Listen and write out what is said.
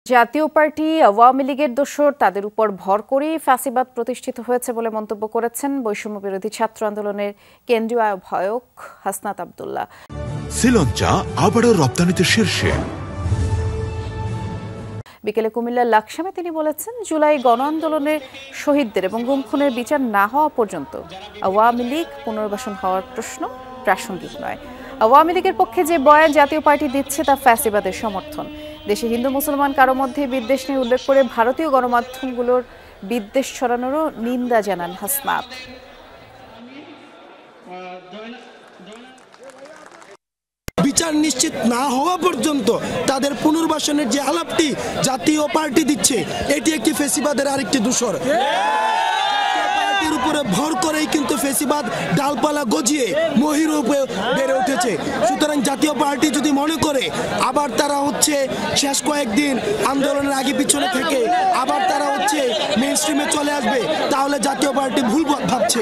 জাতীয় পার্টি আওয়ামী লীগের দোসর তাদের উপর ভর করেই ফ্যাসিবাদ প্রতিষ্ঠিত হয়েছে বলে মন্তব্য করেছেন বৈষম্য বিরোধী ছাত্র আন্দোলনের কেন্দ্রীয় আহ্বায়ক হাসনাত আব্দুল্লাহ। শ্রীলঙ্কা আবারও রপ্তানিতে শীর্ষে। বিকেলে কুমিল্লার লাকসামে তিনি বলেছেন, জুলাই গণ আন্দোলনের শহীদদের এবং গুম খুনের বিচার না হওয়া পর্যন্ত আওয়ামী লীগ পুনর্বাসন হওয়ার প্রশ্ন প্রাসঙ্গিক নয়। আওয়ামী লীগের পক্ষে যে বয়ান জাতীয় পার্টি দিচ্ছে তা ফ্যাসিবাদের সমর্থন। দেশে হিন্দু মুসলমান কারো মধ্যে বিদ্বেষ নিয়ে উল্লেখ করে ভারতীয় গণমাধ্যমগুলোর বিদ্বেষ ছড়ানোরও নিন্দা জানান হাসনাত। বিচার নিশ্চিত না হওয়া পর্যন্ত তাদের পুনর্বাসনের যে আলাপটি জাতীয় পার্টি দিচ্ছে, এটি একটি ফ্যাসিবাদের আরেকটি দূষর। উপরে ভর করেই কিন্তু ফ্যাসিবাদ ডালপালা গজিয়ে মহিরূপে বেড়ে উঠেছে। সুতরাং জাতীয় পার্টি যদি মনে করে আবার তারা শেষ কয়েকদিন আন্দোলনের আগে পিছনে থেকে আবার তারা মেইনস্ট্রিমে চলে আসবে, তাহলে জাতীয় পার্টি ভুল ভাবছে।